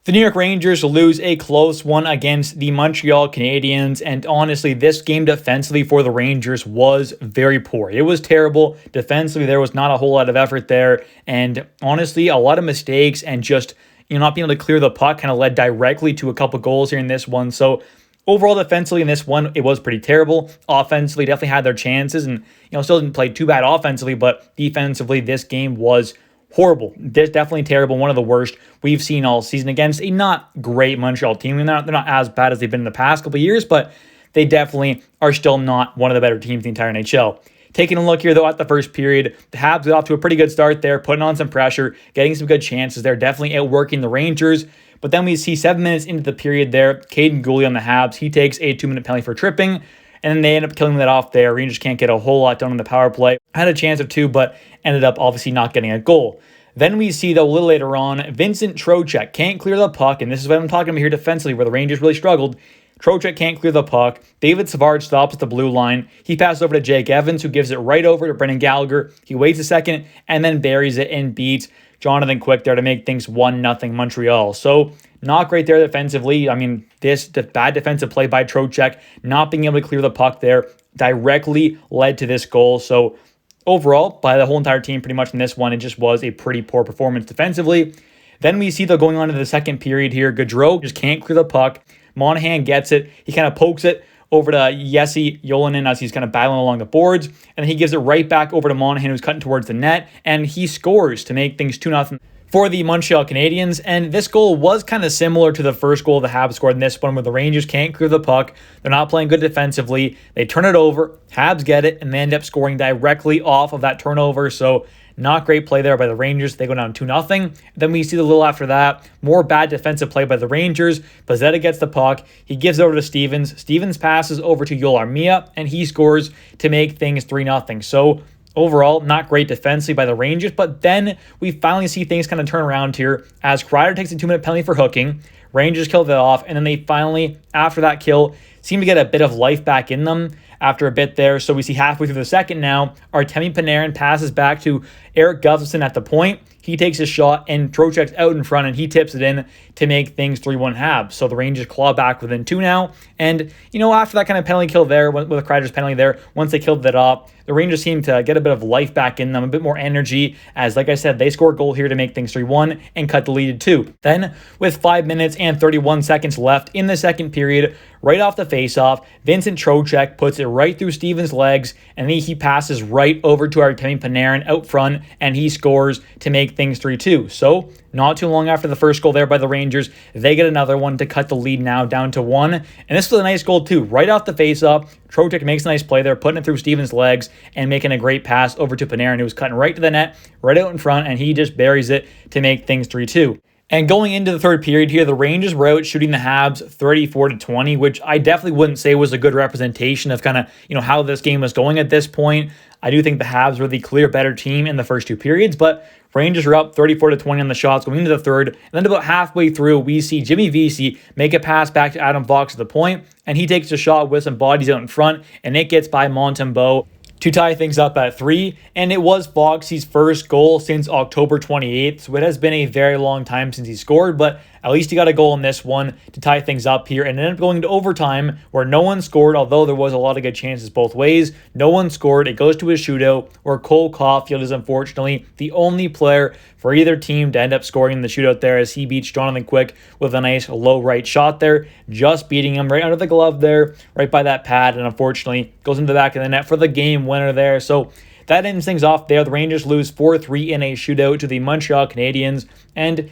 The New York Rangers lose a close one against the Montreal Canadiens, and honestly, this game defensively for the Rangers was very poor. It was terrible. Defensively, there was not a whole lot of effort there, and honestly, a lot of mistakes and just not being able to clear the puck kind of led directly to a couple goals here in this one. So overall, defensively in this one, it was pretty terrible. Offensively, definitely had their chances, and still didn't play too bad offensively, but defensively, this game was horrible. Definitely terrible. One of the worst we've seen all season against a not great Montreal team. They're not as bad as they've been in the past couple of years, but they definitely are still not one of the better teams in the entire NHL. Taking a look here, though, at the first period, the Habs got off to a pretty good start there, putting on some pressure, getting some good chances there, definitely outworking the Rangers. But then we see 7 minutes into the period there, Caden Gooley on the Habs, he takes a 2-minute penalty for tripping, and then they end up killing that off there. Rangers can't get a whole lot done on the power play. Had a chance of two, but ended up obviously not getting a goal. Then we see, though, a little later on, Vincent Trocheck can't clear the puck, and this is what I'm talking about here defensively, where the Rangers really struggled. Trocheck can't clear the puck. David Savard stops at the blue line. He passes over to Jake Evans, who gives it right over to Brendan Gallagher. He waits a second and then buries it and beats Jonathan Quick there to make things 1-0 Montreal. So not great there defensively. I mean, this bad defensive play by Trocheck, not being able to clear the puck there, directly led to this goal. So overall, by the whole entire team pretty much in this one, it just was a pretty poor performance defensively. Then we see, though, going on to the second period here, Gaudreau just can't clear the puck. Monahan gets it. He kind of pokes it over to Jesse Jolonen as he's kind of battling along the boards. And then he gives it right back over to Monahan, who's cutting towards the net. And he scores to make things 2-0 for the Montreal Canadiens. And this goal was kind of similar to the first goal the Habs scored in this one, where the Rangers can't clear the puck. They're not playing good defensively. They turn it over. Habs get it, and they end up scoring directly off of that turnover. So not great play there by the Rangers. They go down 2-0. Then we see the little after that, more bad defensive play by the Rangers. Pezzetta gets the puck. He gives it over to Stevens. Stevens passes over to Yoel Armia, and he scores to make things 3-0. So overall, not great defensively by the Rangers, but then we finally see things kind of turn around here as Kreider takes a 2-minute penalty for hooking. Rangers kill that off, and then they finally, after that kill, seem to get a bit of life back in them after a bit there. So we see halfway through the second now, Artemi Panarin passes back to Eric Gustafsson at the point. He takes a shot, and Trocheck's out in front, and he tips it in to make things 3-1 Habs. So the Rangers claw back within 2 now. And, after that kind of penalty kill there, with a Kreider's penalty there, once they killed that off, the Rangers seem to get a bit of life back in them, a bit more energy, as, like I said, they score a goal here to make things 3-1 and cut the lead to 2. Then, with 5 minutes and 31 seconds left in the second period, right off the faceoff, Vincent Trocheck puts it right through Stevens' legs, and then he passes right over to Artemi Panarin out front, and he scores to make things 3-2. So, not too long after the first goal there by the Rangers, they get another one to cut the lead now down to 1. And this was a nice goal too. Right off the faceoff, Trocheck makes a nice play there, putting it through Stevens' legs and making a great pass over to Panarin, who was cutting right to the net, right out in front, and he just buries it to make things 3-2. And going into the third period here, the Rangers were out shooting the Habs 34-20, which I definitely wouldn't say was a good representation of kind of, how this game was going at this point. I do think the Habs were the clear better team in the first two periods, but Rangers are up 34-20 on the shots going into the third. And then about halfway through, we see Jimmy Vesey make a pass back to Adam Fox at the point, and he takes a shot with some bodies out in front, and it gets by Montembeault to tie things up at 3, and it was Foxy's first goal since October 28th, so it has been a very long time since he scored, but at least he got a goal in this one to tie things up here, and ended up going to overtime where no one scored, although there was a lot of good chances both ways. No one scored. It goes to a shootout where Cole Caufield is unfortunately the only player for either team to end up scoring in the shootout there, as he beats Jonathan Quick with a nice low right shot there, just beating him right under the glove there, right by that pad, and unfortunately goes into the back of the net for the game winner there. So that ends things off there. The Rangers lose 4-3 in a shootout to the Montreal Canadiens. And,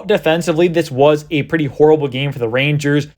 defensively, this was a pretty horrible game for the Rangers.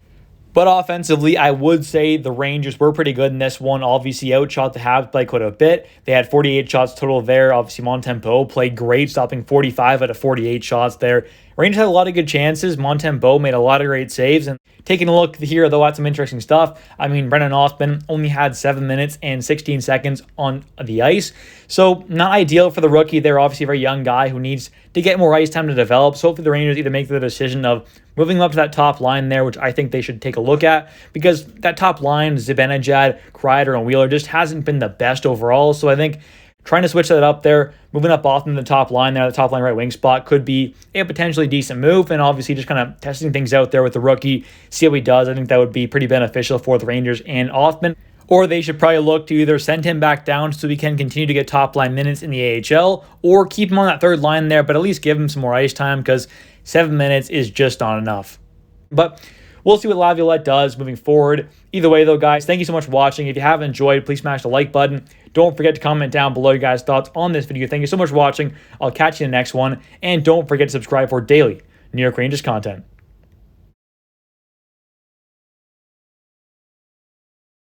But offensively, I would say the Rangers were pretty good in this one. Obviously, outshot the Habs by quite a bit. They had 48 shots total there. Obviously, Montembeault played great, stopping 45 out of 48 shots there. Rangers had a lot of good chances. Montembeault made a lot of great saves. And taking a look here, though, at some interesting stuff. I mean, Brendan Othmann only had 7 minutes and 16 seconds on the ice. So not ideal for the rookie. They're obviously a very young guy who needs to get more ice time to develop. So hopefully the Rangers either make the decision of moving him up to that top line there, which I think they should take a look at, because that top line, Zibanejad, Kreider, and Wheeler, just hasn't been the best overall. So I think trying to switch that up there moving up Othman the top line there, the top line right wing spot could be a potentially decent move. And obviously just kind of testing things out there with the rookie, see how he does. I think that would be pretty beneficial for the Rangers and Othman. Or they should probably look to either send him back down so he can continue to get top line minutes in the AHL, or keep him on that third line there, but at least give him some more ice time, because 7 minutes is just not enough. But we'll see what Laviolette does moving forward. Either way, though, guys, thank you so much for watching. If you have enjoyed, please smash the like button. Don't forget to comment down below your guys' thoughts on this video. Thank you so much for watching. I'll catch you in the next one. And don't forget to subscribe for daily New York Rangers content.